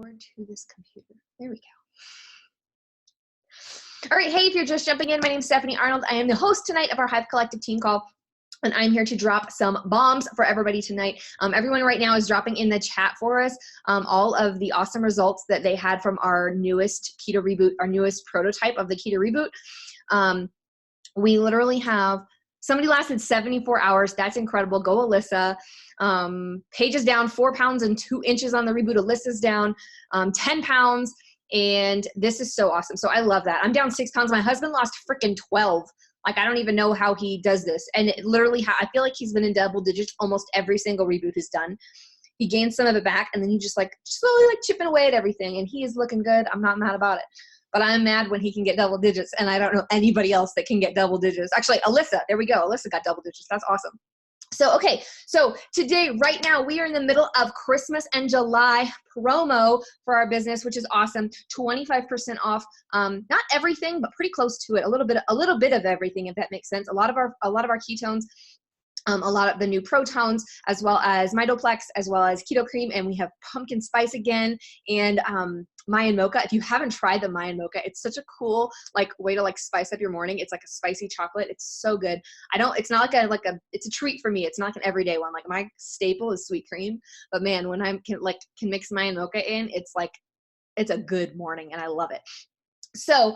forward to this computer. There we go. All right, hey, if you're just jumping in, my name is Stephanie Arnold. I am the host tonight of our Hive Collective team call, and I'm here to drop some bombs for everybody tonight. Everyone right now is dropping in the chat for us all of the awesome results that they had from our newest Keto Reboot, our newest prototype of the Keto Reboot. We literally have, somebody lasted 74 hours. That's incredible. Go, Alyssa. Paige is down 4 pounds and 2 inches on the reboot. Alyssa's down 10 pounds. And this is so awesome. So I love that. I'm down 6 pounds. My husband lost freaking 12. Like, I don't even know how he does this. And it literally, I feel like he's been in double digits almost every single reboot he's done. He gained some of it back, and then he just like slowly like chipping away at everything. And he is looking good. I'm not mad about it. But I'm mad when he can get double digits, and I don't know anybody else that can get double digits. Actually, Alyssa, there we go. Alyssa got double digits. That's awesome. So, okay, so today, right now, we are in the middle of Christmas and July promo for our business, which is awesome. 25% off, not everything, but pretty close to it. A little bit of everything, if that makes sense. A lot of our ketones, a lot of the new Protones, as well as Mitoplex, as well as Keto Cream, and we have Pumpkin Spice again, and Mayan Mocha. If you haven't tried the Mayan Mocha, it's such a cool like way to like spice up your morning. It's like a spicy chocolate. It's so good. It's not like a it's a treat for me. It's not like an everyday one. Like, my staple is sweet cream, but man, when I can mix Mayan Mocha in, it's like, it's a good morning, and I love it. So,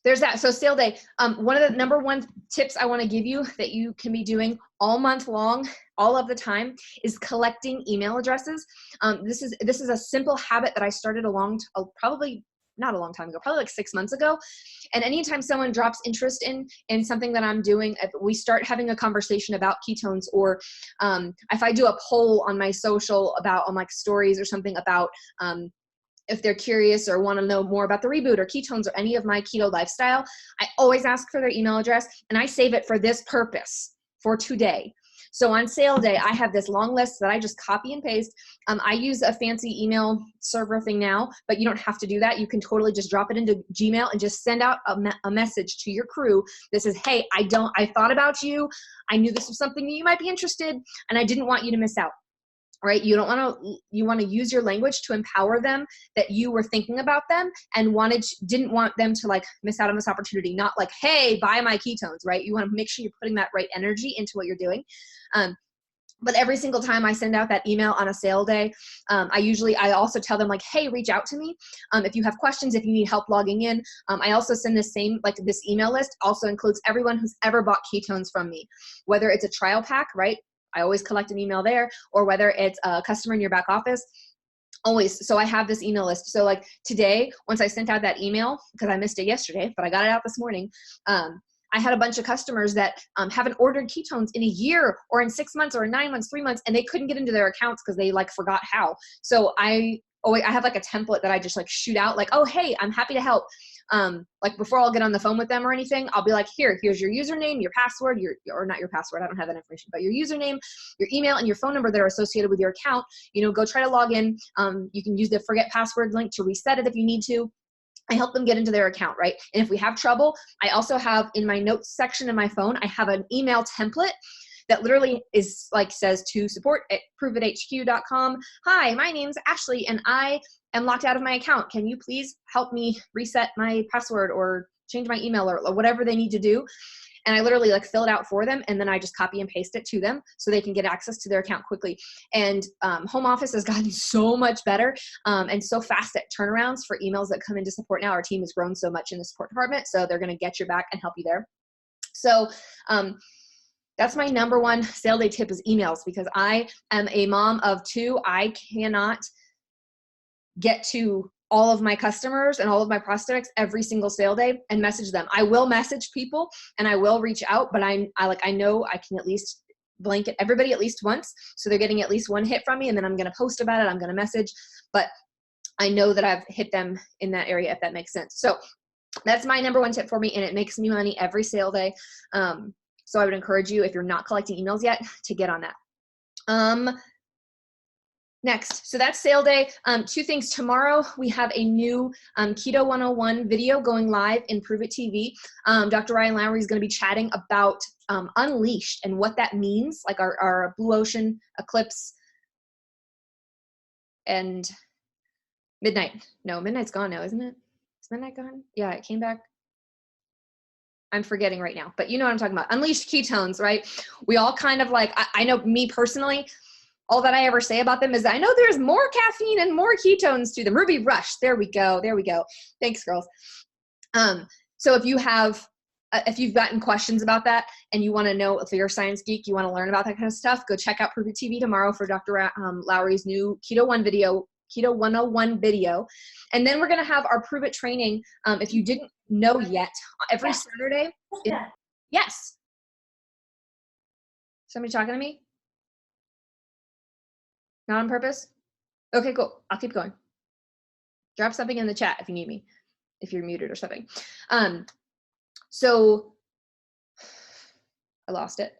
there's that. So sale day, one of the number one tips I want to give you that you can be doing all month long, all of the time, is collecting email addresses. This is a simple habit that I started probably not a long time ago, probably like 6 months ago. And anytime someone drops interest in something that I'm doing, if we start having a conversation about ketones, or if I do a poll on my social on like stories or something about, if they're curious or want to know more about the reboot or ketones or any of my keto lifestyle, I always ask for their email address, and I save it for this purpose, for today. So on sale day, I have this long list that I just copy and paste. I use a fancy email server thing now, but you don't have to do that. You can totally just drop it into Gmail and just send out a message to your crew that says, hey, I thought about you. I knew this was something that you might be interested, and I didn't want you to miss out. Right? You want to use your language to empower them that you were thinking about them and didn't want them to like miss out on this opportunity. Not like, hey, buy my ketones, right? You want to make sure you're putting that right energy into what you're doing. But every single time I send out that email on a sale day, I also tell them like, hey, reach out to me. If you have questions, if you need help logging in. I also send this email list also includes everyone who's ever bought ketones from me, whether it's a trial pack, right? I always collect an email there, or whether it's a customer in your back office, always. So I have this email list. So like today, once I sent out that email, because I missed it yesterday, but I got it out this morning, I had a bunch of customers that haven't ordered ketones in a year or in 6 months or in 9 months, 3 months, and they couldn't get into their accounts because they like forgot how. So I have like a template that I just like shoot out like, oh, hey, I'm happy to help. Like before I'll get on the phone with them or anything, I'll be like, here's your username, your password, or not your password, I don't have that information, but your username, your email, and your phone number that are associated with your account. Go try to log in. You can use the forget password link to reset it if you need to. I help them get into their account, right? And if we have trouble, I also have in my notes section in my phone, I have an email template that literally is like says to support@proveithq.com. Hi, my name's Ashley, and I am locked out of my account. Can you please help me reset my password or change my email or whatever they need to do? And I literally like fill it out for them, and then I just copy and paste it to them so they can get access to their account quickly. And home office has gotten so much better and so fast at turnarounds for emails that come into support now. Our team has grown so much in the support department, so they're going to get your back and help you there. So that's my number one sale day tip is emails, because I am a mom of 2. I cannot get to all of my customers and all of my prospects every single sale day and message them. I will message people and I will reach out, but I know I can at least blanket everybody at least once. So they're getting at least one hit from me, and then I'm going to post about it. I'm going to message, but I know that I've hit them in that area, if that makes sense. So that's my number one tip for me, and it makes me money every sale day. So I would encourage you, if you're not collecting emails yet, to get on that. Next, so that's sale day. 2 things. Tomorrow we have a new Keto 101 video going live in Prove It TV. Dr. Ryan Lowry is going to be chatting about Unleashed and what that means, like our blue ocean eclipse and midnight. No, midnight's gone now, isn't it? Is midnight gone? Yeah, it came back. I'm forgetting right now, but you know what I'm talking about. Unleashed ketones, right? We all kind of like, I know me personally, all that I ever say about them is I know there's more caffeine and more ketones to them. Ruby Rush. There we go. There we go. Thanks, girls. So if you've gotten questions about that and you want to know, if you're a science geek, you want to learn about that kind of stuff, go check out Prove It TV tomorrow for Dr. Lowry's new Keto 101 video. And then we're going to have our Prove It training. If you didn't know yet, every Saturday. Yes. Somebody talking to me? Not on purpose? Okay, cool. I'll keep going. Drop something in the chat if you need me, if you're muted or something. So I lost it.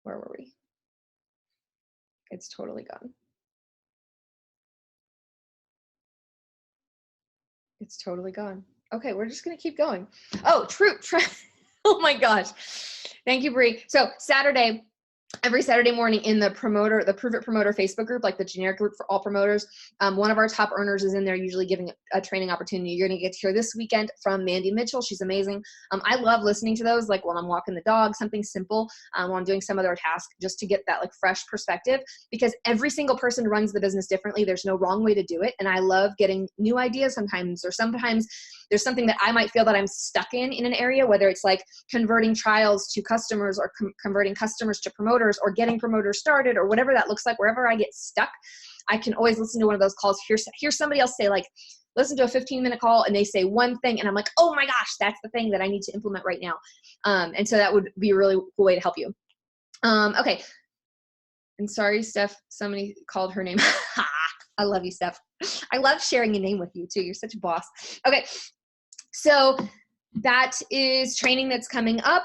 Where were we? It's totally gone. It's totally gone. Okay, we're just gonna keep going. Oh, true. Oh my gosh. Thank you, Bree. So Saturday, every Saturday morning in the Prove It Promoter Facebook group, like the generic group for all promoters, one of our top earners is in there usually giving a training opportunity. You're going to get to hear this weekend from Mandy Mitchell. She's amazing. I love listening to those, like when I'm walking the dog, something simple, when I'm doing some other task, just to get that like fresh perspective, because every single person runs the business differently. There's no wrong way to do it. And I love getting new ideas sometimes, or sometimes there's something that I might feel that I'm stuck in an area, whether it's like converting trials to customers or converting customers to promoters or getting promoters started or whatever that looks like. Wherever I get stuck, I can always listen to one of those calls. Hear somebody else say, like, listen to a 15-minute call and they say one thing and I'm like, oh my gosh, that's the thing that I need to implement right now. And so that would be a really cool way to help you. Okay. And sorry, Steph, somebody called her name. I love you, Steph. I love sharing a name with you too. You're such a boss. Okay. So that is training that's coming up.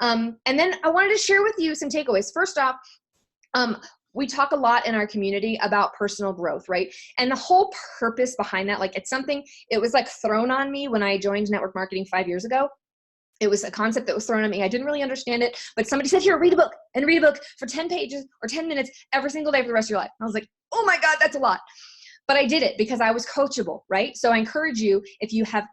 And then I wanted to share with you some takeaways. First off, we talk a lot in our community about personal growth, right? And the whole purpose behind that, like, it's something, it was like thrown on me when I joined network marketing 5 years ago. It was a concept that was thrown at me. I didn't really understand it, but somebody said, here, read a book for 10 pages or 10 minutes every single day for the rest of your life. And I was like, oh my God, that's a lot. But I did it because I was coachable, right? So I encourage you, if you've heard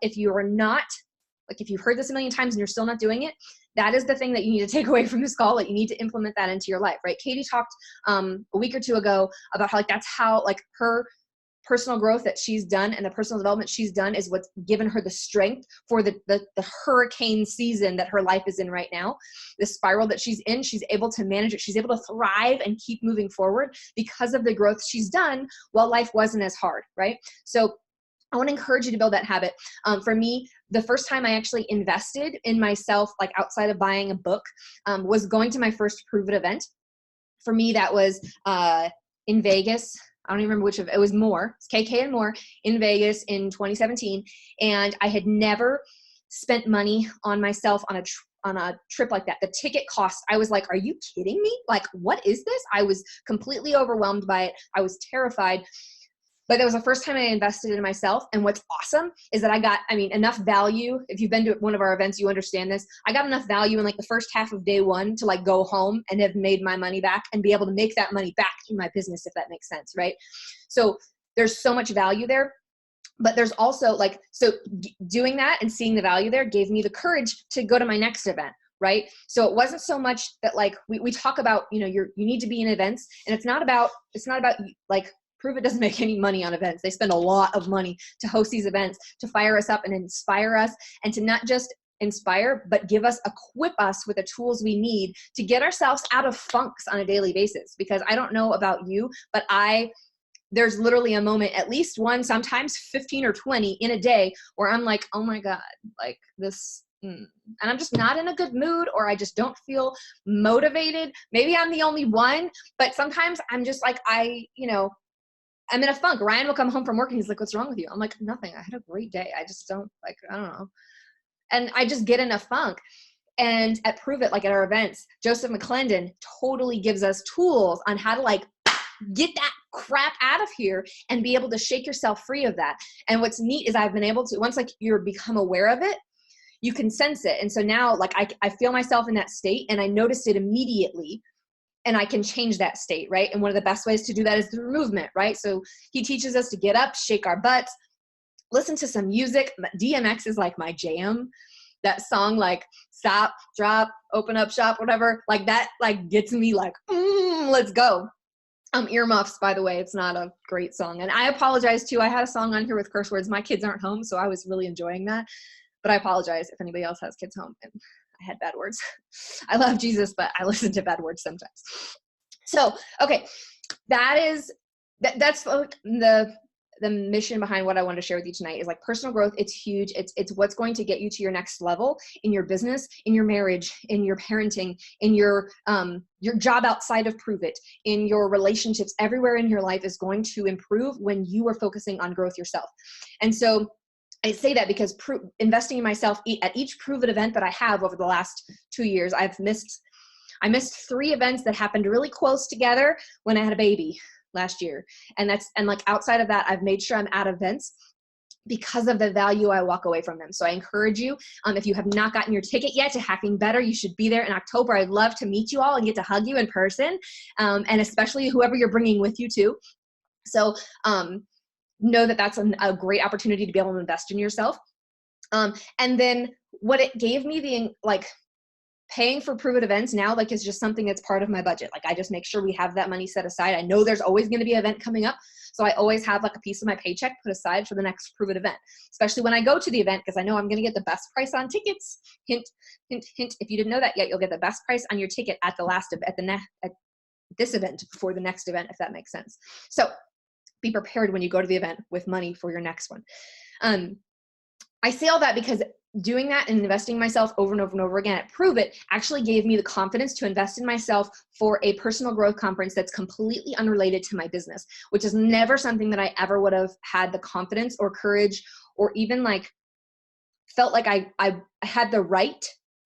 this a million times and you're still not doing it, that is the thing that you need to take away from this call, that you need to implement that into your life, right? Katie talked a week or two ago about how, like, that's how, like, her personal growth that she's done and the personal development she's done is what's given her the strength for the hurricane season that her life is in right now. The spiral that she's in, she's able to manage it. She's able to thrive and keep moving forward because of the growth she's done while life wasn't as hard, right? So I want to encourage you to build that habit. For me, the first time I actually invested in myself, like outside of buying a book, was going to my first Prove It event. For me, that was in Vegas. I don't even remember which of it was. More. It's KK and More in Vegas in 2017. And I had never spent money on myself on a trip like that. The ticket cost, I was like, are you kidding me? Like, what is this? I was completely overwhelmed by it. I was terrified. But that was the first time I invested in myself. And what's awesome is that I got, enough value. If you've been to one of our events, you understand this. I got enough value in like the first half of day one to like go home and have made my money back and be able to make that money back in my business, if that makes sense, right? So there's so much value there. But there's also like, so doing that and seeing the value there gave me the courage to go to my next event. Right. So it wasn't so much that like, we talk about, you need to be in events, and it's not about like, Prove It doesn't make any money on events. They spend a lot of money to host these events, to fire us up and inspire us, and to not just inspire, but equip us with the tools we need to get ourselves out of funks on a daily basis. Because I don't know about you, but there's literally a moment, at least one, sometimes 15 or 20 in a day, where I'm like, oh my God, like this, and I'm just not in a good mood, or I just don't feel motivated. Maybe I'm the only one, but sometimes I'm just like, I'm in a funk. Ryan will come home from work and he's like, what's wrong with you? I'm like, nothing. I had a great day. I just don't I don't know. And I just get in a funk. And at Prove It, like at our events, Joseph McClendon totally gives us tools on how to like get that crap out of here and be able to shake yourself free of that. And what's neat is I've been able to, once like you're become aware of it, you can sense it. And so now like I feel myself in that state, and I noticed it immediately. and I can change that state, right? And one of the best ways to do that is through movement, right? So he teaches us to get up, shake our butts, listen to some music. DMX is like my jam. That song, like stop, drop, open up shop, whatever, like that, like gets me like, let's go. Earmuffs, by the way, it's not a great song. And I apologize too. I had a song on here with curse words. My kids aren't home, so I was really enjoying that. But I apologize if anybody else has kids home and I had bad words. I love Jesus, but I listen to bad words sometimes. So, okay, that's like the mission behind what I wanted to share with you tonight is like personal growth. It's huge. It's what's going to get you to your next level in your business, in your marriage, in your parenting, in your job outside of Prove It, in your relationships. Everywhere in your life is going to improve when you are focusing on growth yourself. And so I say that because investing in myself at each Prove It event that I have over the last 2 years, I missed 3 events that happened really close together when I had a baby last year. And like outside of that, I've made sure I'm at events because of the value I walk away from them. So I encourage you, if you have not gotten your ticket yet to Hacking Better, you should be there in October. I'd love to meet you all and get to hug you in person, and especially whoever you're bringing with you too. So know that that's a great opportunity to be able to invest in yourself. And then what it gave me, paying for Prove It events now, like, is just something that's part of my budget. Like, I just make sure we have that money set aside. I know there's always going to be an event coming up. So I always have like a piece of my paycheck put aside for the next Prove It event, especially when I go to the event, because I know I'm going to get the best price on tickets. Hint, hint, hint. If you didn't know that yet, you'll get the best price on your ticket at this event before the next event, if that makes sense. So be prepared when you go to the event with money for your next one. I say all that because doing that and investing in myself over and over and over again at Prove It actually gave me the confidence to invest in myself for a personal growth conference that's completely unrelated to my business, which is never something that I ever would have had the confidence or courage or even felt like I had the right.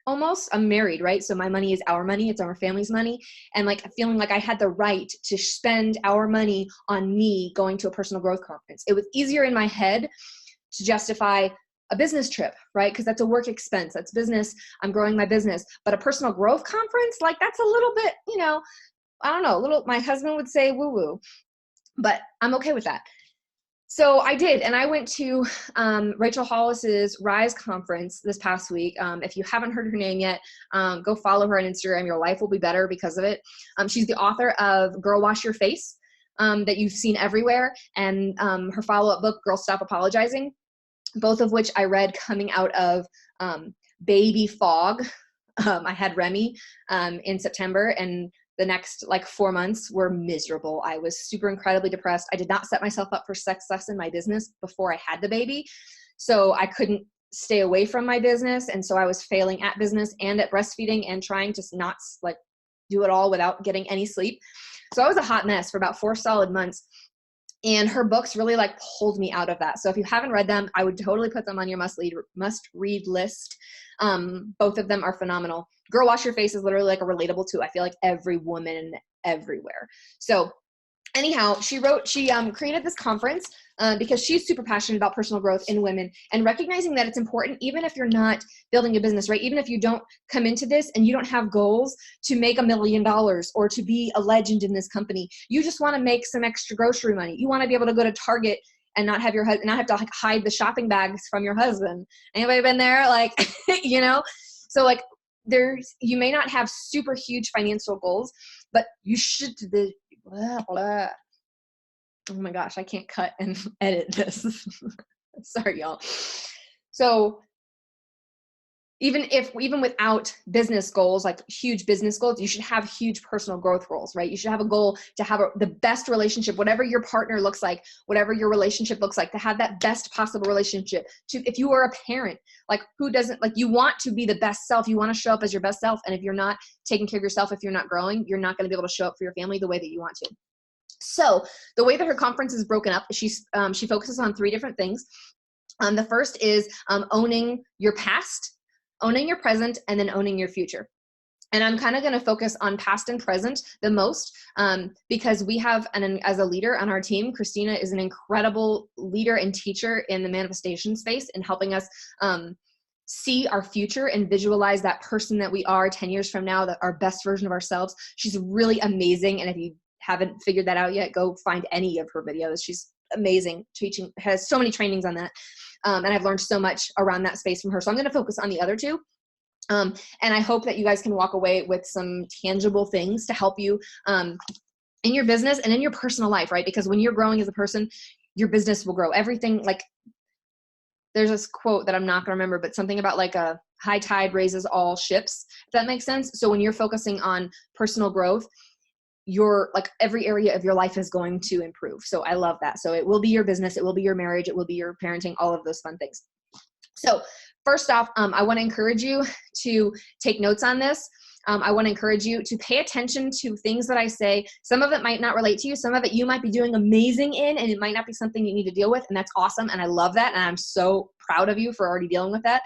Almost, I'm married, right? So my money is our money. It's our family's money. And feeling like I had the right to spend our money on me going to a personal growth conference. It was easier in my head to justify a business trip, right? Because that's a work expense. That's business. I'm growing my business. But a personal growth conference, that's a little bit, I don't know, my husband would say woo-woo, but I'm okay with that. So I did, and I went to Rachel Hollis's Rise conference this past week. If you haven't heard her name yet, go follow her on Instagram. Your life will be better because of it. She's the author of Girl Wash Your Face, that you've seen everywhere, and her follow-up book, Girl Stop Apologizing, both of which I read coming out of baby fog. I had Remy in September, and the next 4 months were miserable. I was super incredibly depressed. I did not set myself up for success in my business before I had the baby. So I couldn't stay away from my business. And so I was failing at business and at breastfeeding and trying to not do it all without getting any sleep. So I was a hot mess for about 4 solid months. And her books really pulled me out of that. So if you haven't read them, I would totally put them on your must read list. Both of them are phenomenal. Girl Wash Your Face is literally a relatable to, I feel like, every woman everywhere. So anyhow, she created this conference because she's super passionate about personal growth in women and recognizing that it's important, even if you're not building a business, right? Even if you don't come into this and you don't have goals to make $1 million or to be a legend in this company, you just want to make some extra grocery money. You want to be able to go to Target and not have not have to hide the shopping bags from your husband. Anybody been there? So you may not have super huge financial goals, but you should blah, blah. Oh my gosh, I can't cut and edit this. Sorry, y'all. So even without business goals, huge business goals, you should have huge personal growth goals, right? You should have a goal to have the best relationship, whatever your partner looks like, whatever your relationship looks like, to have that best possible relationship. If you are a parent, who doesn't, you want to be the best self, you want to show up as your best self. And if you're not taking care of yourself, if you're not growing, you're not going to be able to show up for your family the way that you want to. So the way that her conference is broken up, she focuses on 3 different things. The first is owning your past, owning your present, and then owning your future. And I'm kind of going to focus on past and present the most because we have, as a leader on our team, Christina is an incredible leader and teacher in the manifestation space and helping us see our future and visualize that person that we are 10 years from now, that our best version of ourselves. She's really amazing. And if you haven't figured that out yet, go find any of her videos. She's amazing, teaching, has so many trainings on that. And I've learned so much around that space from her. So I'm going to focus on the other two. And I hope that you guys can walk away with some tangible things to help you in your business and in your personal life, right? Because when you're growing as a person, your business will grow. Everything, like, there's this quote that I'm not going to remember, but something about like a high tide raises all ships, if that makes sense. So when you're focusing on personal growth, your, like, every area of your life is going to improve. So I love that. So it will be your business, it will be your marriage, it will be your parenting, all of those fun things. So first off, I want to encourage you to take notes on this. I want to encourage you to pay attention to things that I say. Some of it might not relate to you. Some of it you might be doing amazing in, and it might not be something you need to deal with. And that's awesome. And I love that. And I'm so proud of you for already dealing with that.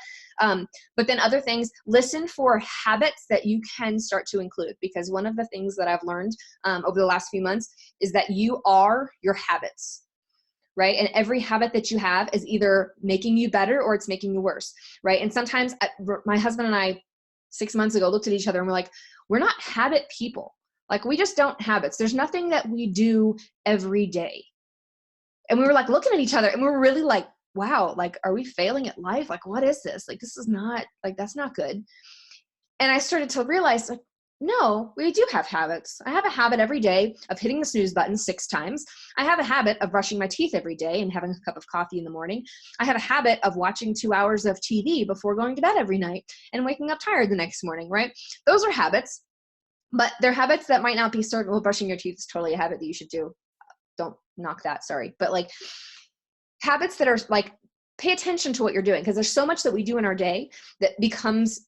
But then other things, listen for habits that you can start to include, because one of the things that I've learned over the last few months is that you are your habits. Right? And every habit that you have is either making you better or it's making you worse. Right? And sometimes my husband and I, 6 months ago, looked at each other and we're like, we're not habit people. Like, we just don't habits. There's nothing that we do every day. And we were like looking at each other and we were really like, wow, like, are we failing at life? Like, what is this? Like, this is not, like, that's not good. And I started to realize, like, no, we do have habits. I have a habit every day of hitting the snooze button 6 times. I have a habit of brushing my teeth every day and having a cup of coffee in the morning. I have a habit of watching 2 hours of TV before going to bed every night and waking up tired the next morning, right? Those are habits, but they're habits that might not be certain. Well, brushing your teeth is totally a habit that you should do. Don't knock that, sorry. But like, habits that are like, pay attention to what you're doing, because there's so much that we do in our day that becomes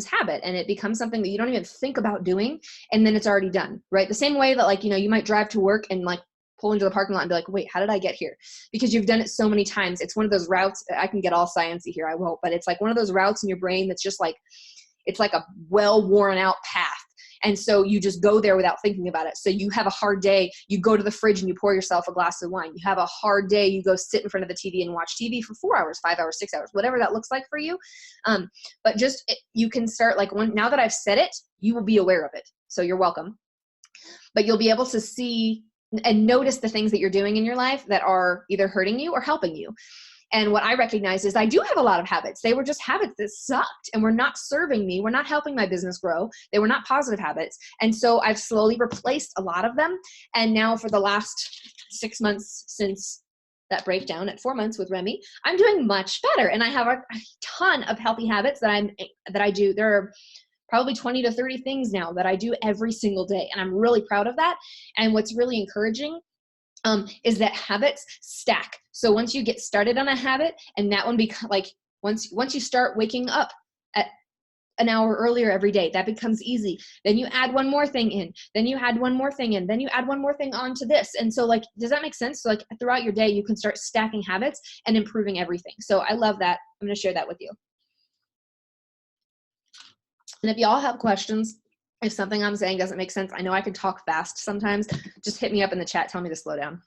habit, and it becomes something that you don't even think about doing, and then it's already done, right? The same way that, like, you know, you might drive to work and like pull into the parking lot and be like, wait, how did I get here? Because you've done it so many times. It's one of those routes, I can get all sciencey here, I won't, but it's like one of those routes in your brain that's just like, it's like a well worn out path. And so you just go there without thinking about it. So you have a hard day, you go to the fridge and you pour yourself a glass of wine. You have a hard day, you go sit in front of the TV and watch TV for 4 hours, 5 hours, 6 hours, whatever that looks like for you. But just, you can start, like, now that I've said it, you will be aware of it. So you're welcome. But you'll be able to see and notice the things that you're doing in your life that are either hurting you or helping you. And what I recognize is I do have a lot of habits. They were just habits that sucked and were not serving me. Were not helping my business grow. They were not positive habits. And so I've slowly replaced a lot of them. And now for the last 6 months since that breakdown at 4 months with Remy, I'm doing much better. And I have a ton of healthy habits that I do. There are probably 20 to 30 things now that I do every single day. And I'm really proud of that. And what's really encouraging is that habits stack. So once you get started on a habit, and that one becomes like, once you start waking up at an hour earlier every day, that becomes easy. Then you add one more thing in, then you add one more thing in, then you add one more thing onto this. And so, like, does that make sense? So like, throughout your day, you can start stacking habits and improving everything. So I love that. I'm going to share that with you. And if y'all have questions, if something I'm saying doesn't make sense, I know I can talk fast sometimes, just hit me up in the chat, tell me to slow down.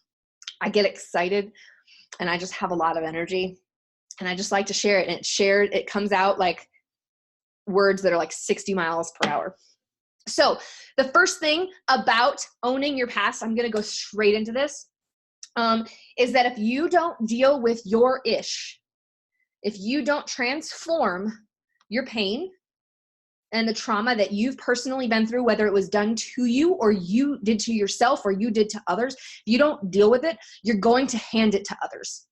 I get excited and I just have a lot of energy and I just like to share it, and it comes out like words that are like 60 miles per hour. So the first thing about owning your past, I'm going to go straight into this, is that if you don't deal with your ish, if you don't transform your pain and the trauma that you've personally been through, whether it was done to you or you did to yourself or you did to others, if you don't deal with it, you're going to hand it to others,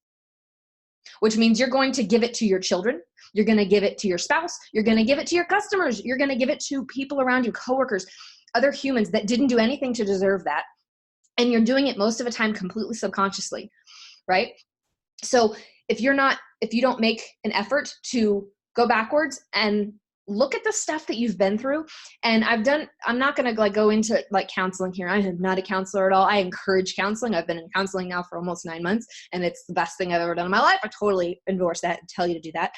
which means you're going to give it to your children. You're going to give it to your spouse. You're going to give it to your customers. You're going to give it to people around you, coworkers, other humans that didn't do anything to deserve that. And you're doing it most of the time completely subconsciously, right? So if you don't make an effort to go backwards and look at the stuff that you've been through. And I'm not going to like go into like counseling here. I am not a counselor at all. I encourage counseling. I've been in counseling now for almost 9 months, and it's the best thing I've ever done in my life. I totally endorse that and tell you to do that.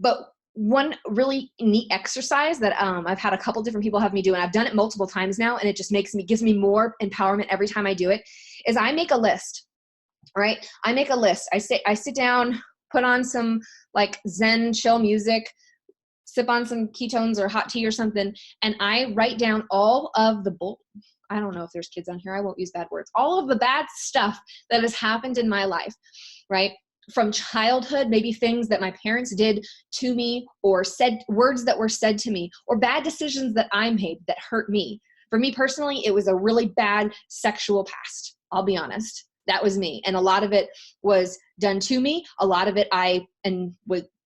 But one really neat exercise that I've had a couple different people have me do, and I've done it multiple times now, and it just gives me more empowerment every time I do it, is I make a list, right? I make a list. I sit down put on some like Zen chill music, sip on some ketones or hot tea or something, and I write down all of the I don't know if there's kids on here, I won't use bad words, all of the bad stuff that has happened in my life, right? From childhood, maybe things that my parents did to me, or said, words that were said to me, or bad decisions that I made that hurt me. For me personally, it was a really bad sexual past. I'll be honest. That was me. And a lot of it was done to me. A lot of it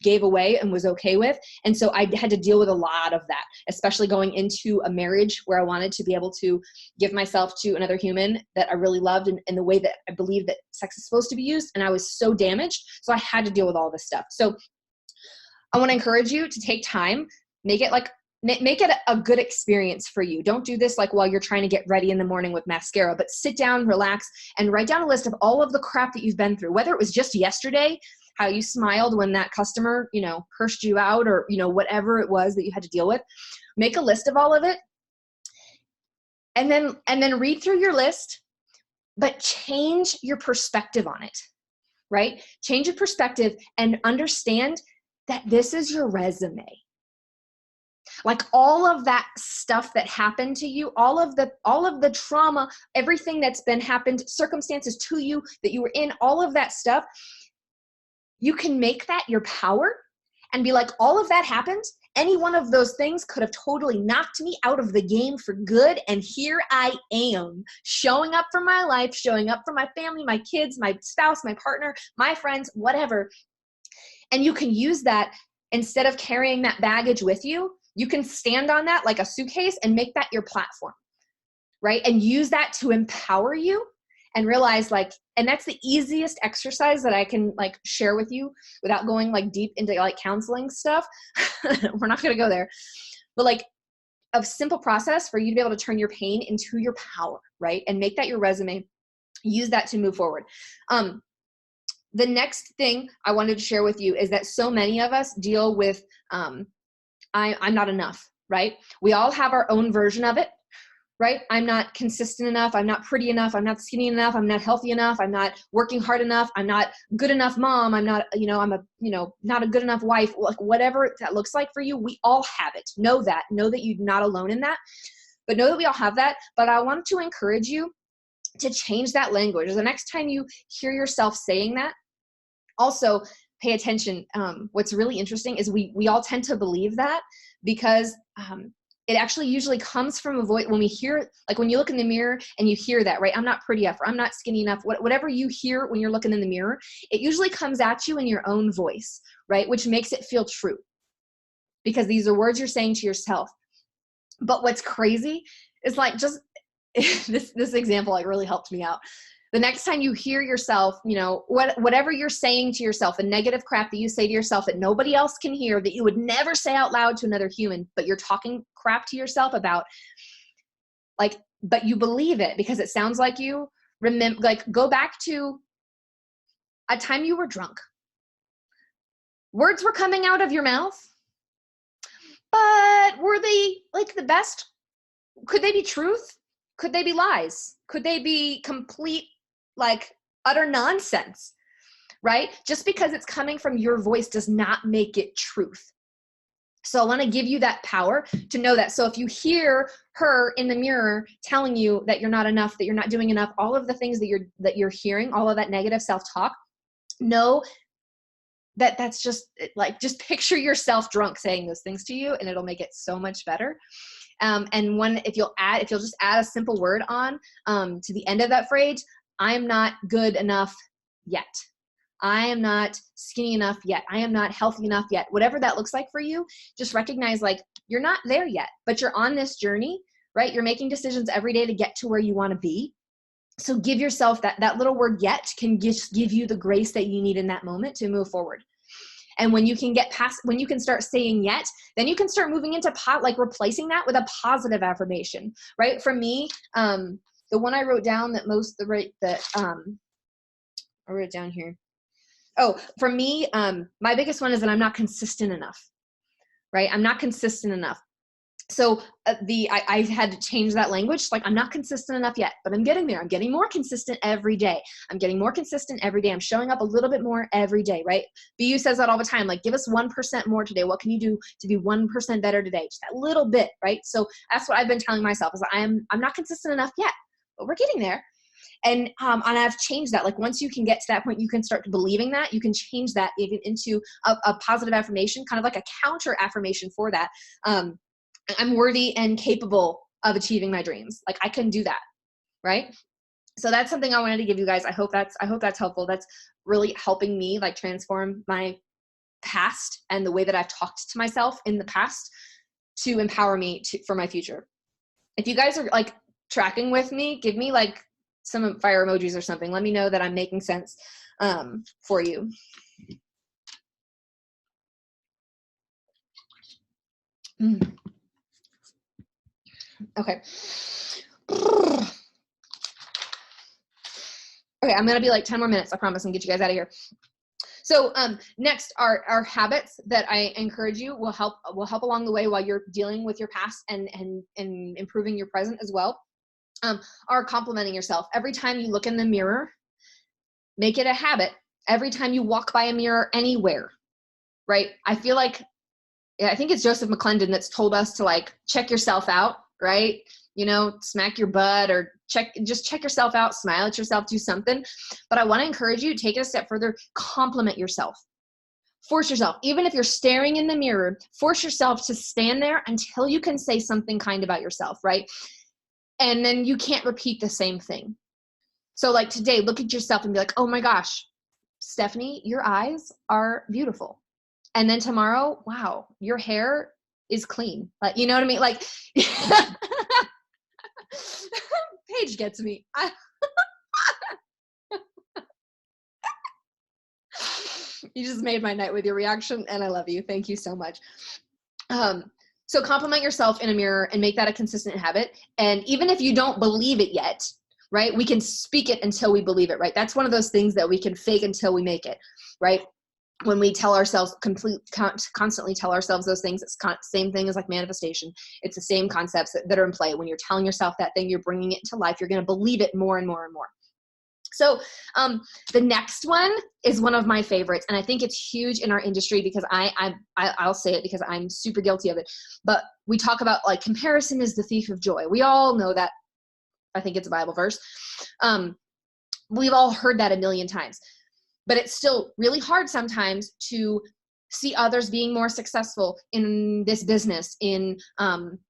gave away and was okay with. And so I had to deal with a lot of that, especially going into a marriage where I wanted to be able to give myself to another human that I really loved in the way that I believe that sex is supposed to be used. And I was so damaged. So I had to deal with all this stuff. So I want to encourage you to take time, make it a good experience for you. Don't do this like while you're trying to get ready in the morning with mascara, but sit down, relax, and write down a list of all of the crap that you've been through, whether it was just yesterday, how you smiled when that customer, cursed you out, or, whatever it was that you had to deal with. Make a list of all of it, and then read through your list, but change your perspective on it, right? Change your perspective and understand that this is your resume. Like all of that stuff that happened to you, all of the trauma, everything that's been happened, circumstances to you that you were in, all of that stuff, you can make that your power and be like, all of that happened. Any one of those things could have totally knocked me out of the game for good. And here I am, showing up for my life, showing up for my family, my kids, my spouse, my partner, my friends, whatever. And you can use that instead of carrying that baggage with you. You can stand on that like a suitcase and make that your platform, right? And use that to empower you and realize and that's the easiest exercise that I can share with you without going deep into counseling stuff. We're not going to go there, but a simple process for you to be able to turn your pain into your power, right? And make that your resume, use that to move forward. The next thing I wanted to share with you is that so many of us deal with, I'm not enough, right? We all have our own version of it, right? I'm not consistent enough. I'm not pretty enough. I'm not skinny enough. I'm not healthy enough. I'm not working hard enough. I'm not good enough mom. I'm not, not a good enough wife. Whatever that looks like for you, we all have it. Know that you're not alone in that, but know that we all have that. But I want to encourage you to change that language. The next time you hear yourself saying that, also pay attention. What's really interesting is we all tend to believe that because it actually usually comes from a voice when we hear, when you look in the mirror and you hear that, right? I'm not pretty enough, or I'm not skinny enough, whatever you hear when you're looking in the mirror, it usually comes at you in your own voice, right? Which makes it feel true because these are words you're saying to yourself. But what's crazy is just this example really helped me out. The next time you hear yourself, whatever you're saying to yourself, the negative crap that you say to yourself that nobody else can hear, that you would never say out loud to another human, but you're talking crap to yourself about, but you believe it because it sounds like you. Remember, go back to a time you were drunk. Words were coming out of your mouth, but were they the best? Could they be truth? Could they be lies? Could they be complete utter nonsense, right? Just because it's coming from your voice does not make it truth. So I want to give you that power to know that. So if you hear her in the mirror telling you that you're not enough, that you're not doing enough, all of the things that you're hearing, all of that negative self-talk, know that that's just picture yourself drunk saying those things to you, and it'll make it so much better. And if you'll just add a simple word on to the end of that phrase, I am not good enough yet. I am not skinny enough yet. I am not healthy enough yet. Whatever that looks like for you, just recognize you're not there yet, but you're on this journey, right? You're making decisions every day to get to where you want to be. So give yourself that little word yet can just give you the grace that you need in that moment to move forward. And when you can when you can start saying yet, then you can start moving into replacing that with a positive affirmation, right? For me, the one I wrote down I wrote it down here. Oh, for me, my biggest one is that I'm not consistent enough, right? I'm not consistent enough. So I had to change that language. Like, I'm not consistent enough yet, but I'm getting there. I'm getting more consistent every day. I'm getting more consistent every day. I'm showing up a little bit more every day, right? BU says that all the time. Like, give us 1% more today. What can you do to be 1% better today? Just that little bit, right? So that's what I've been telling myself is I'm not consistent enough yet, but we're getting there. And I've changed that. Like, once you can get to that point, you can start believing that. You can change that even into a positive affirmation, kind of like a counter affirmation for that. I'm worthy and capable of achieving my dreams. Like, I can do that, right? So that's something I wanted to give you guys. I hope that's helpful. That's really helping me like transform my past and the way that I've talked to myself in the past to empower me for my future. If you guys are like tracking with me, give me like some fire emojis or something. Let me know that I'm making sense for you. Okay. Okay, I'm gonna be like 10 more minutes, I promise, and get you guys out of here. So next are habits that I encourage you will help along the way while you're dealing with your past and improving your present as well. Are complimenting yourself. Every time you look in the mirror, make it a habit. Every time you walk by a mirror anywhere, right? I feel like, I think it's Joseph McClendon that's told us to like check yourself out, right? You know, smack your butt or just check yourself out, smile at yourself, do something. But I want to encourage you, take it a step further, compliment yourself. Force yourself, even if you're staring in the mirror, force yourself to stand there until you can say something kind about yourself, right? And then you can't repeat the same thing. So like today, look at yourself and be like, oh my gosh, Stephanie, your eyes are beautiful. And then tomorrow, wow, your hair is clean. Like, you know what I mean? Like, Paige gets me. You just made my night with your reaction, and I love you. Thank you so much. So compliment yourself in a mirror and make that a consistent habit. And even if you don't believe it yet, right, we can speak it until we believe it, right? That's one of those things that we can fake until we make it, right? When we tell ourselves, constantly tell ourselves those things, it's same thing as like manifestation. It's the same concepts that are in play. When you're telling yourself that thing, you're bringing it into life. You're going to believe it more and more and more. So the next one is one of my favorites, and I think it's huge in our industry because I'll say it because I'm super guilty of it. But we talk about like comparison is the thief of joy. We all know that. I think it's a Bible verse. We've all heard that a million times. But it's still really hard sometimes to see others being more successful in this business, in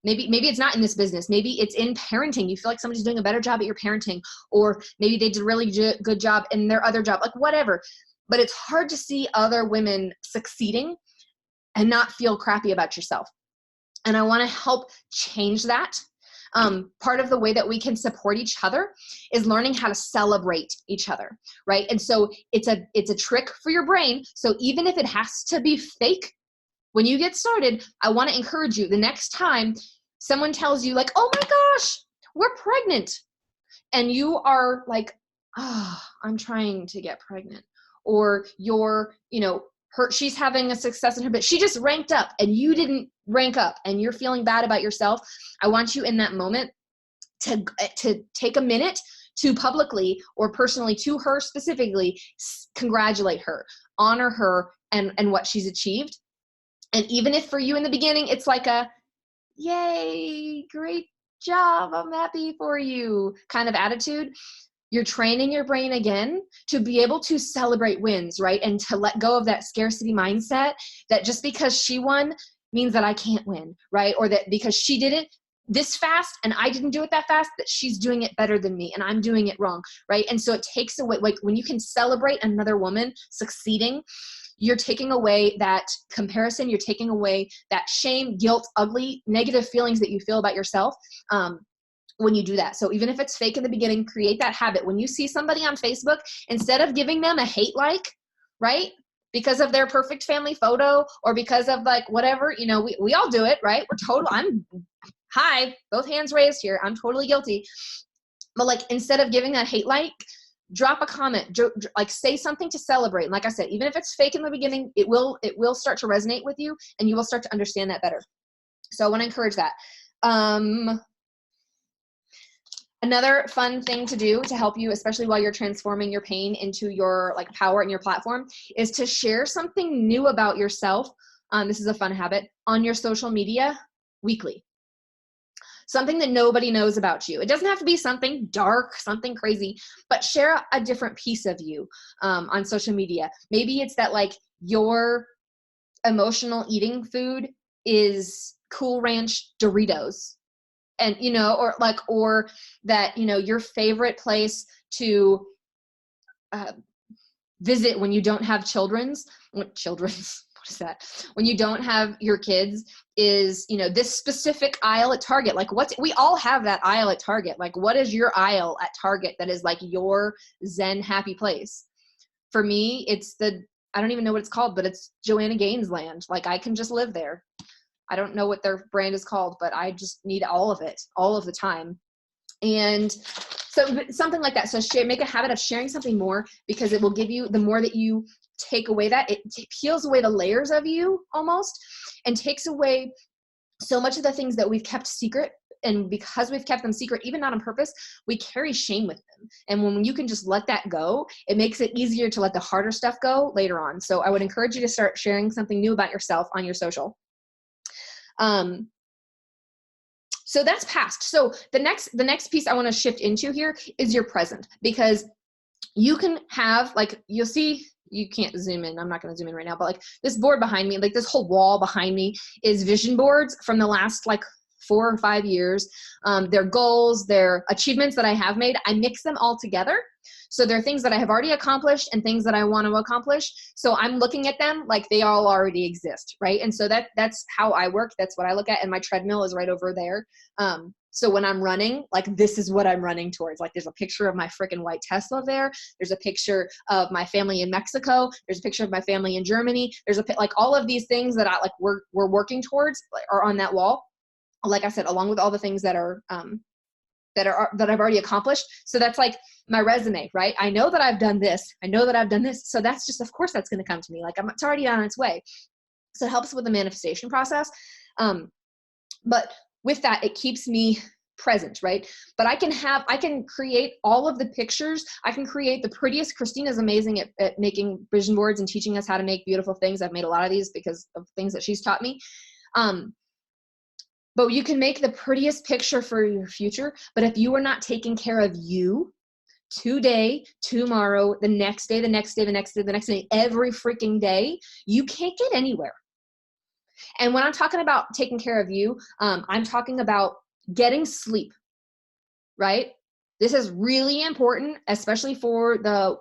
maybe it's not in this business, maybe it's in parenting. You feel like somebody's doing a better job at your parenting, or maybe they did a really good job in their other job, like whatever. But it's hard to see other women succeeding and not feel crappy about yourself. And I want to help change that. Part of the way that we can support each other is learning how to celebrate each other, right? And so it's a trick for your brain. So even if it has to be fake, when you get started, I want to encourage you the next time someone tells you like, oh my gosh, we're pregnant. And you are like, oh, I'm trying to get pregnant. Or you're, she's having a success in her, but she just ranked up and you didn't rank up and you're feeling bad about yourself. I want you in that moment to take a minute to publicly or personally to her specifically, congratulate her, honor her and what she's achieved. And even if for you in the beginning, it's like a, yay, great job, I'm happy for you kind of attitude, you're training your brain again to be able to celebrate wins, right? And to let go of that scarcity mindset that just because she won means that I can't win, right? Or that because she did it this fast and I didn't do it that fast, that she's doing it better than me and I'm doing it wrong, right? And so it takes away, like when you can celebrate another woman succeeding, you're taking away that comparison, you're taking away that shame, guilt, ugly, negative feelings that you feel about yourself. When you do that. So even if it's fake in the beginning, create that habit. When you see somebody on Facebook, instead of giving them a hate like, right? Because of their perfect family photo or because of like whatever, we all do it, right? Hi, both hands raised here. I'm totally guilty. But like, instead of giving that hate like, drop a comment, like say something to celebrate. And like I said, even if it's fake in the beginning, it will start to resonate with you and you will start to understand that better. So I want to encourage that. Another fun thing to do to help you, especially while you're transforming your pain into your like power and your platform, is to share something new about yourself. This is a fun habit on your social media weekly. Something that nobody knows about you. It doesn't have to be something dark, something crazy, but share a different piece of you on social media. Maybe it's that like your emotional eating food is Cool Ranch Doritos. And, you know, or that, you know, your favorite place to visit when you don't have what is that? When you don't have your kids is, you know, this specific aisle at Target. Like we all have that aisle at Target. Like what is your aisle at Target that is like your Zen happy place? For me, I don't even know what it's called, but it's Joanna Gaines land. Like I can just live there. I don't know what their brand is called, but I just need all of it, all of the time. And so something like that. So make a habit of sharing something more, because it will give you, the more that you take away that, it peels away the layers of you almost, and takes away so much of the things that we've kept secret. And because we've kept them secret, even not on purpose, we carry shame with them. And when you can just let that go, it makes it easier to let the harder stuff go later on. So I would encourage you to start sharing something new about yourself on your social. So that's past. So the next piece I want to shift into here is your present, because you can have, like, you'll see, you can't zoom in. I'm not going to zoom in right now, but like this board behind me, like this whole wall behind me is vision boards from the last like 4 or 5 years. They're goals, they're achievements that I have made. I mix them all together. So there are things that I have already accomplished and things that I want to accomplish. So I'm looking at them like they all already exist, right? And so that's how I work. That's what I look at. And my treadmill is right over there. So when I'm running, like this is what I'm running towards. Like there's a picture of my freaking white Tesla there. There's a picture of my family in Mexico. There's a picture of my family in Germany. There's like all of these things that we're working towards are on that wall. Like I said, along with all the things that I've already accomplished. So that's like my resume, right? I know that I've done this. I know that I've done this. So that's just, of course, that's going to come to me. Like it's already on its way. So it helps with the manifestation process. But with that, it keeps me present, right? But I can create all of the pictures. I can create the prettiest. Christina's amazing at making vision boards and teaching us how to make beautiful things. I've made a lot of these because of things that she's taught me. But you can make the prettiest picture for your future. But if you are not taking care of you today, tomorrow, the next day, the next day, the next day, the next day, every freaking day, you can't get anywhere. And when I'm talking about taking care of you, I'm talking about getting sleep, right? This is really important, especially for I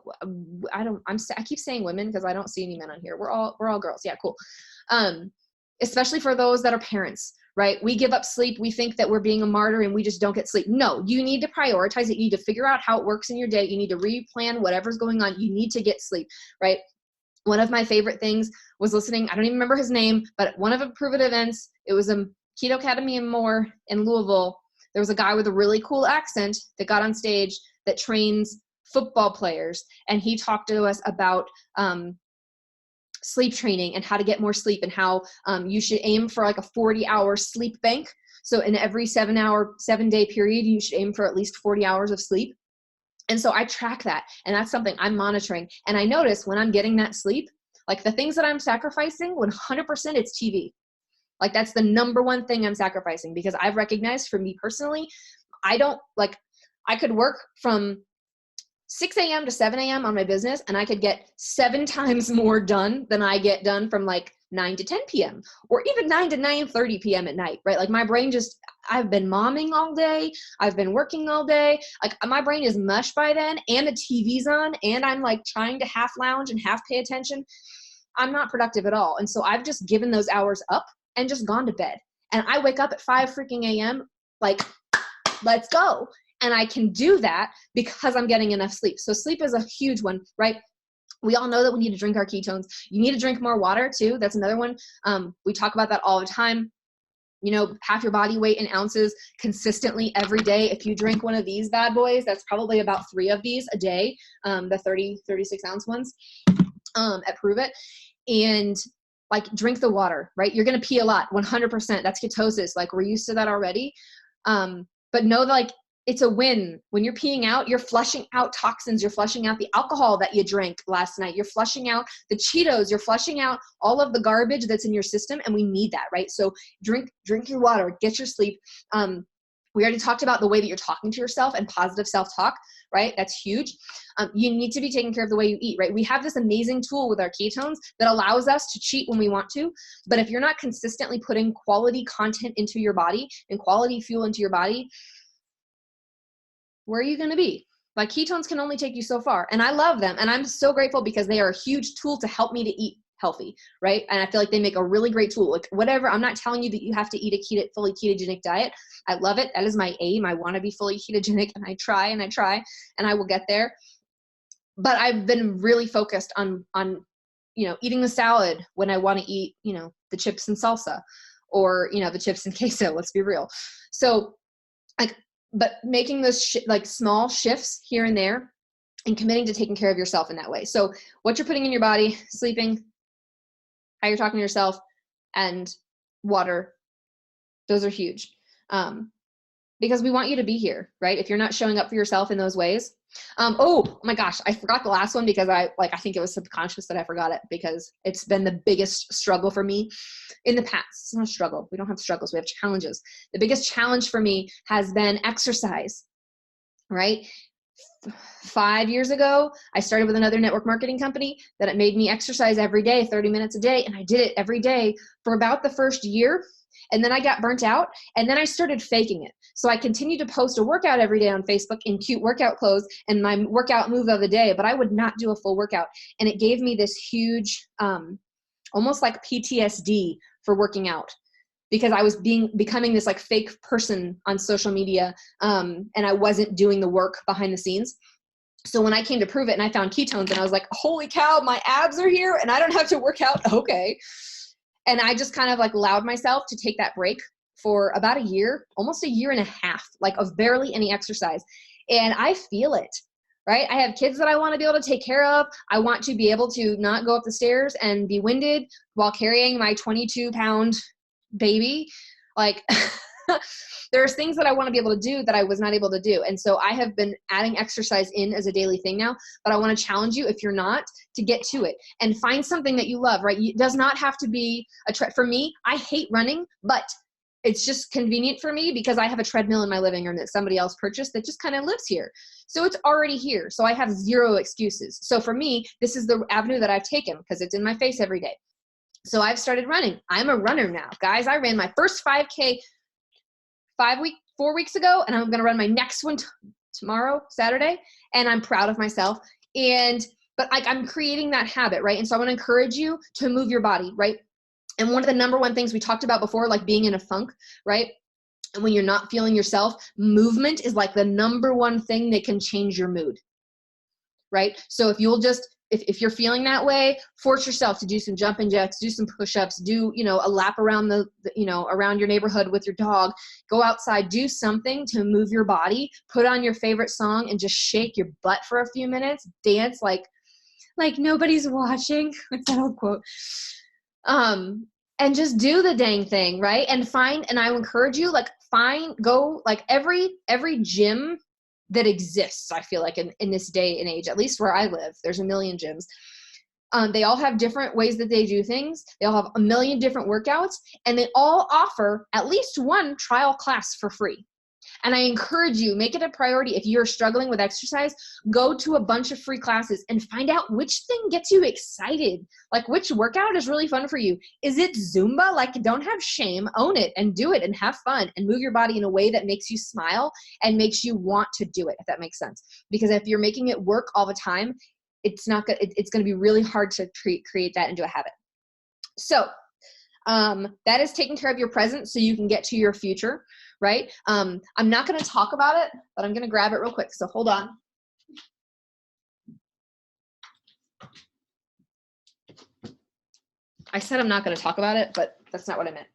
keep saying women because I don't see any men on here. We're all girls. Yeah, cool. Especially for those that are parents, right? We give up sleep. We think that we're being a martyr and we just don't get sleep. No, you need to prioritize it. You need to figure out how it works in your day. You need to replan whatever's going on. You need to get sleep, right? One of my favorite things was listening, I don't even remember his name, but at one of the Prove-It events, it was a Keto Academy and more in Louisville. There was a guy with a really cool accent that got on stage that trains football players. And he talked to us about sleep training and how to get more sleep, and how you should aim for like a 40-hour sleep bank. So in every 7-day period, you should aim for at least 40 hours of sleep. And so I track that, and that's something I'm monitoring. And I notice when I'm getting that sleep, like the things that I'm sacrificing, 100% it's TV. Like that's the number one thing I'm sacrificing, because I've recognized for me personally, I could work from 6 a.m. to 7 a.m. on my business, and I could get 7 times more done than I get done from like 9 to 10 p.m. or even 9 to 9:30 p.m. at night, right? Like my brain I've been momming all day. I've been working all day. Like my brain is mush by then, and the TV's on, and I'm like trying to half lounge and half pay attention. I'm not productive at all. And so I've just given those hours up and just gone to bed. And I wake up at 5 freaking a.m. like, let's go. And I can do that because I'm getting enough sleep. So sleep is a huge one, right? We all know that we need to drink our ketones. You need to drink more water too. That's another one. We talk about that all the time. You know, half your body weight in ounces consistently every day. If you drink one of these bad boys, that's probably about 3 of these a day, the 36 ounce ones at Prove It. And like drink the water, right? You're going to pee a lot, 100%. That's ketosis. Like we're used to that already. But know that like it's a win. When you're peeing out, you're flushing out toxins. You're flushing out the alcohol that you drank last night. You're flushing out the Cheetos. You're flushing out all of the garbage that's in your system. And we need that, right? So drink your water, get your sleep. We already talked about the way that you're talking to yourself and positive self-talk, right? That's huge. You need to be taking care of the way you eat, right? We have this amazing tool with our ketones that allows us to cheat when we want to. But if you're not consistently putting quality content into your body and quality fuel into your body, where are you going to be? Like ketones can only take you so far. And I love them. And I'm so grateful because they are a huge tool to help me to eat healthy, right? And I feel like they make a really great tool. Like whatever, I'm not telling you that you have to eat a fully ketogenic diet. I love it. That is my aim. I want to be fully ketogenic, and I try and I will get there. But I've been really focused on, eating the salad when I want to eat, the chips and salsa, or, the chips and queso, let's be real. So but making those like small shifts here and there and committing to taking care of yourself in that way. So what you're putting in your body, sleeping, how you're talking to yourself, and water, those are huge. Because we want you to be here, right? If you're not showing up for yourself in those ways. Oh my gosh, I forgot the last one because I think it was subconscious that I forgot it, because it's been the biggest struggle for me in the past. It's not a struggle. We don't have struggles. We have challenges. The biggest challenge for me has been exercise, right? 5 years ago, I started with another network marketing company that it made me exercise every day, 30 minutes a day. And I did it every day for about the first year. And then I got burnt out, and then I started faking it. So I continued to post a workout every day on Facebook in cute workout clothes and my workout move of the day, but I would not do a full workout. And it gave me this huge, almost like PTSD for working out, because I was becoming this like fake person on social media. And I wasn't doing the work behind the scenes. So when I came to prove it and I found ketones, and I was like, holy cow, my abs are here and I don't have to work out. Okay. And I just kind of like allowed myself to take that break for about a year, almost a year and a half, like of barely any exercise. And I feel it, right? I have kids that I want to be able to take care of. I want to be able to not go up the stairs and be winded while carrying my 22-pound baby. Like there's things that I want to be able to do that I was not able to do. And so I have been adding exercise in as a daily thing now, but I want to challenge you, if you're not, to get to it and find something that you love, right? It does not have to be for me, I hate running, but it's just convenient for me because I have a treadmill in my living room that somebody else purchased that just kind of lives here. So it's already here. So I have zero excuses. So for me, this is the avenue that I've taken because it's in my face every day. So I've started running. I'm a runner now. Guys, I ran my first 5K 4 weeks ago, and I'm going to run my next one tomorrow, Saturday. And I'm proud of myself. But like I'm creating that habit, right? And so I want to encourage you to move your body, right? And one of the number one things we talked about before, like being in a funk, right? And when you're not feeling yourself, movement is like the number one thing that can change your mood, right? So if you'll just, if you're feeling that way, force yourself to do some jumping jacks, do some push-ups, do, a lap around around your neighborhood with your dog, go outside, do something to move your body, put on your favorite song and just shake your butt for a few minutes, dance like nobody's watching. What's that old quote? And just do the dang thing, right? And I will encourage you, go every gym that exists, I feel like in this day and age, at least where I live, there's a million gyms. They all have different ways that they do things. They all have a million different workouts, and they all offer at least one trial class for free. And I encourage you, make it a priority. If you're struggling with exercise, go to a bunch of free classes and find out which thing gets you excited. Like which workout is really fun for you. Is it Zumba? Like don't have shame, own it and do it and have fun and move your body in a way that makes you smile and makes you want to do it, if that makes sense. Because if you're making it work all the time, it's not good. It's going to be really hard to create that into a habit. So that is taking care of your present so you can get to your future, right? I'm not going to talk about it, but I'm going to grab it real quick. So hold on. I said I'm not going to talk about it, but that's not what I meant.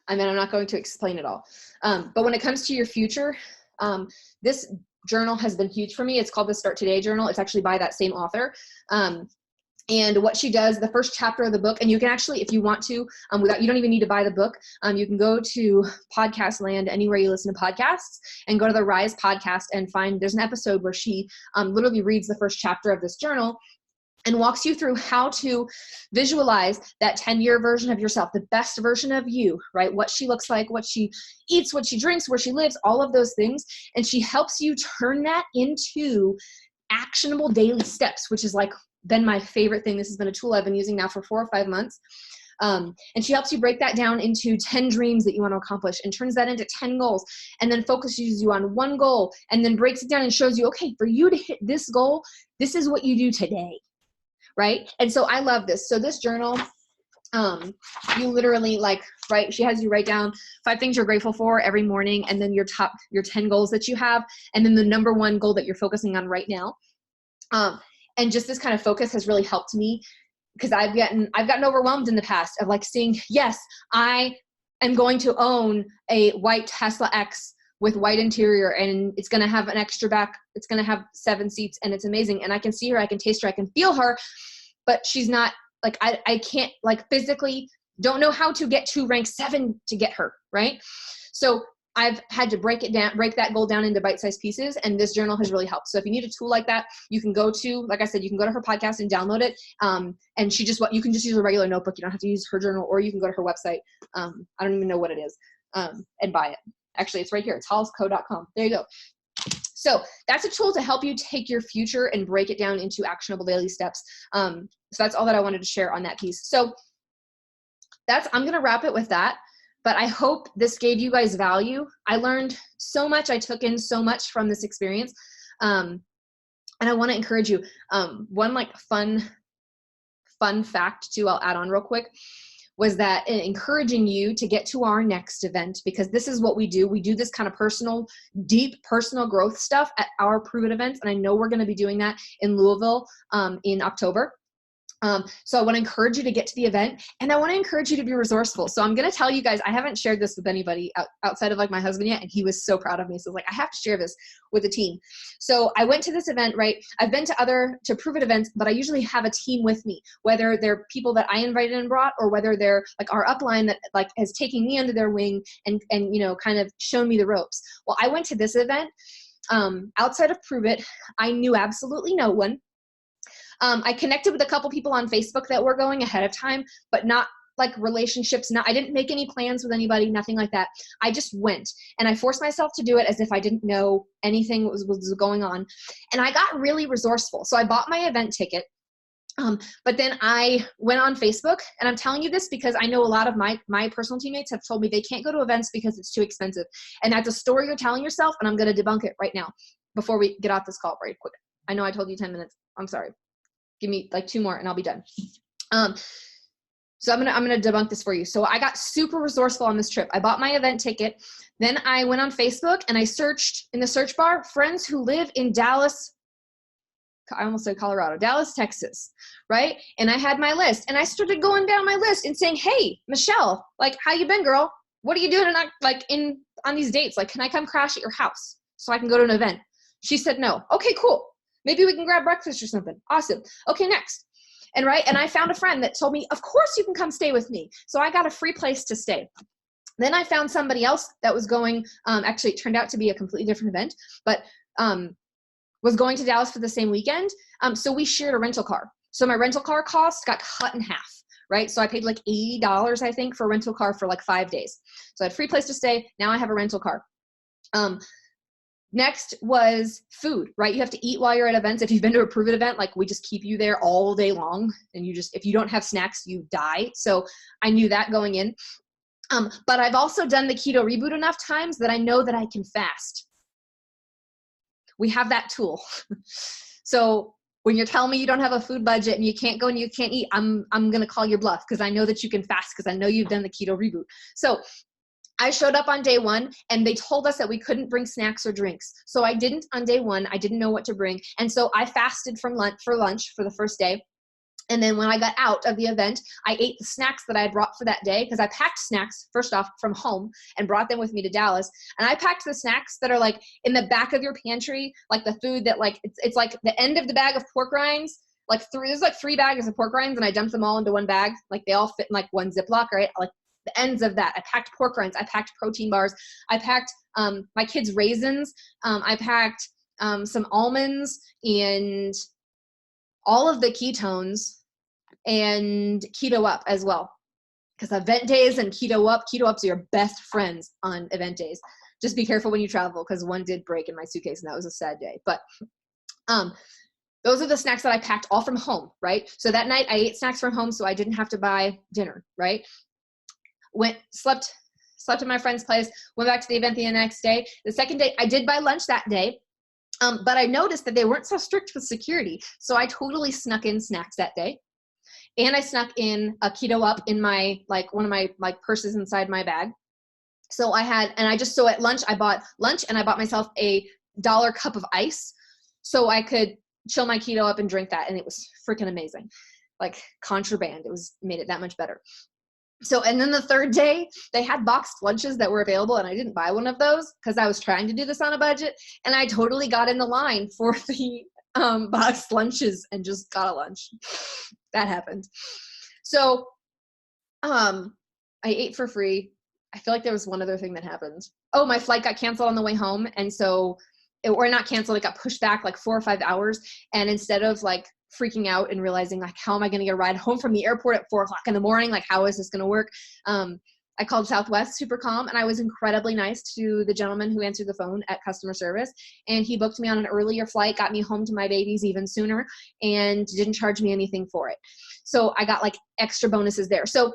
I mean, I'm not going to explain it all. But when it comes to your future, this journal has been huge for me. It's called the Start Today Journal. It's actually by that same author. And what she does, the first chapter of the book, and you can actually, if you want to, you don't even need to buy the book. You can go to Podcast Land, anywhere you listen to podcasts, and go to the Rise podcast and there's an episode where she literally reads the first chapter of this journal and walks you through how to visualize that 10-year version of yourself, the best version of you, right? What she looks like, what she eats, what she drinks, where she lives, all of those things. And she helps you turn that into actionable daily steps, which is like been my favorite thing. This has been a tool I've been using now for 4 or 5 months. And she helps you break that down into 10 dreams that you want to accomplish and turns that into 10 goals, and then focuses you on one goal and then breaks it down and shows you, okay, for you to hit this goal, this is what you do today. Right? And so I love this. So this journal, you literally she has you write down 5 things you're grateful for every morning, and then your 10 goals that you have, and then the number 1 goal that you're focusing on right now. And just this kind of focus has really helped me, because I've gotten overwhelmed in the past of seeing, yes, I am going to own a white Tesla X with white interior, and it's going to have an extra back. It's going to have 7 seats, and it's amazing. And I can see her, I can taste her, I can feel her, but she's not I can't physically don't know how to get to rank 7 to get her. Right. So I've had to break that goal down into bite-sized pieces, and this journal has really helped. So if you need a tool like that, you can go to, like I said, you can go to her podcast and download it. And you can just use a regular notebook. You don't have to use her journal, or you can go to her website. I don't even know what it is, and buy it. Actually, it's right here. It's hallsco.com. There you go. So that's a tool to help you take your future and break it down into actionable daily steps. So that's all that I wanted to share on that piece. So I'm going to wrap it with that. But I hope this gave you guys value. I learned so much. I took in so much from this experience. And I want to encourage you. One fun fact too, I'll add on real quick, was that encouraging you to get to our next event, because this is what we do. We do this kind of deep personal growth stuff at our Prove It events. And I know we're going to be doing that in Louisville in October. So I want to encourage you to get to the event, and I want to encourage you to be resourceful. So I'm going to tell you guys, I haven't shared this with anybody outside of my husband yet, and he was so proud of me. So I have to share this with the team. So I went to this event, right? I've been to Prove It events, but I usually have a team with me, whether they're people that I invited and brought, or whether they're our upline that is taking me under their wing and kind of shown me the ropes. Well, I went to this event outside of Prove It. I knew absolutely no one. I connected with a couple people on Facebook that were going ahead of time, but not relationships. I didn't make any plans with anybody, nothing like that. I just went, and I forced myself to do it as if I didn't know anything was going on. And I got really resourceful. So I bought my event ticket. But then I went on Facebook, and I'm telling you this because I know a lot of my personal teammates have told me they can't go to events because it's too expensive. And that's a story you're telling yourself, and I'm going to debunk it right now before we get off this call very quick. I know I told you 10 minutes. I'm sorry. Give me 2 more and I'll be done. So I'm gonna debunk this for you. So I got super resourceful on this trip. I bought my event ticket. Then I went on Facebook and I searched in the search bar, friends who live in Dallas. I almost said Colorado, Dallas, Texas, right? And I had my list, and I started going down my list and saying, hey, Michelle, how you been, girl? What are you doing on these dates? Can I come crash at your house so I can go to an event? She said no. Okay, cool. Maybe we can grab breakfast or something. Awesome. Okay, next. And I found a friend that told me, of course you can come stay with me. So I got a free place to stay. Then I found somebody else that was going, actually it turned out to be a completely different event, but was going to Dallas for the same weekend. So we shared a rental car. So my rental car cost got cut in half, right? So I paid $80, I think, for a rental car for 5 days. So I had a free place to stay. Now I have a rental car. Next was food, right? You have to eat while you're at events. If you've been to a Prove It event, we just keep you there all day long, and if you don't have snacks, you die. So I knew that going in. But I've also done the keto reboot enough times that I know that I can fast. We have that tool. So when you're telling me you don't have a food budget and you can't go and you can't eat, I'm going to call your bluff, because I know that you can fast, because I know you've done the keto reboot. So I showed up on day 1, and they told us that we couldn't bring snacks or drinks. So I didn't on day 1. I didn't know what to bring. And so I fasted for lunch for the first day. And then when I got out of the event, I ate the snacks that I had brought for that day, because I packed snacks, first off, from home and brought them with me to Dallas. And I packed the snacks that are in the back of your pantry, the food that it's the end of the bag of pork rinds, there's like 3 bags of pork rinds, and I dumped them all into one bag. Like they all fit in like one Ziploc, right? Like the ends of that. I packed pork rinds. I packed protein bars. I packed my kids' raisins. I packed some almonds and all of the ketones and keto up as well. Because event days and keto ups are your best friends on event days. Just be careful when you travel, because one did break in my suitcase and that was a sad day. But those are the snacks that I packed all from home, right? So that night I ate snacks from home, so I didn't have to buy dinner, right? Slept at my friend's place, went back to the event the next day. The second day, I did buy lunch that day, but I noticed that they weren't so strict with security. So I totally snuck in snacks that day. And I snuck in a keto up in my, like one of my like purses inside my bag. So at lunch, I bought lunch and I bought myself a $1 cup of ice so I could chill my keto up and drink that. And it was freaking amazing. Like contraband. Made it that much better. So, and then the third day they had boxed lunches that were available, and I didn't buy one of those because I was trying to do this on a budget, and I totally got in the line for the boxed lunches and just got a lunch. That happened. So, I ate for free. I feel like there was one other thing that happened. Oh, my flight got canceled on the way home. And so, or not canceled, it got pushed back like 4 or 5 hours. And instead of like freaking out and realizing like, how am I going to get a ride home from the airport at 4 o'clock in the morning? Like, how is this going to work? I called Southwest, super calm, and I was incredibly nice to the gentleman who answered the phone at customer service. And he booked me on an earlier flight, got me home to my babies even sooner, and didn't charge me anything for it. So I got like extra bonuses there. So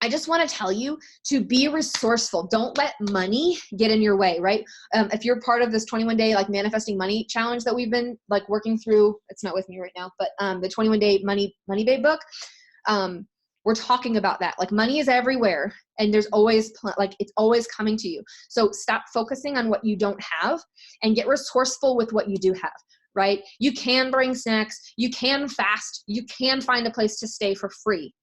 I just want to tell you to be resourceful. Don't let money get in your way, right? If you're part of this 21-day like manifesting money challenge that we've been like working through, it's not with me right now, but the 21-day money babe book, we're talking about that. Like money is everywhere, and there's always it's always coming to you. So stop focusing on what you don't have and get resourceful with what you do have, right? You can bring snacks, you can fast, you can find a place to stay for free.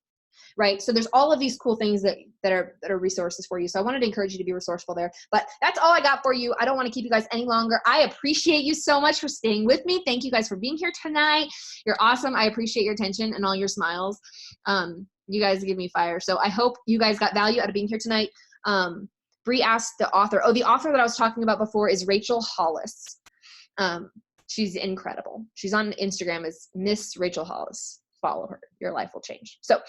Right. So there's all of these cool things that are resources for you. So I wanted to encourage you to be resourceful there, but that's all I got for you. I don't want to keep you guys any longer. I appreciate you so much for staying with me. Thank you guys for being here tonight. You're awesome. I appreciate your attention and all your smiles. You guys give me fire. So I hope you guys got value out of being here tonight. Bree asked the author. Oh, the author that I was talking about before is Rachel Hollis. She's incredible. She's on Instagram as Miss Rachel Hollis. Follow her. Your life will change. So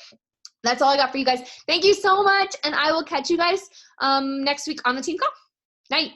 that's all I got for you guys. Thank you so much. And I will catch you guys next week on the team call. Night.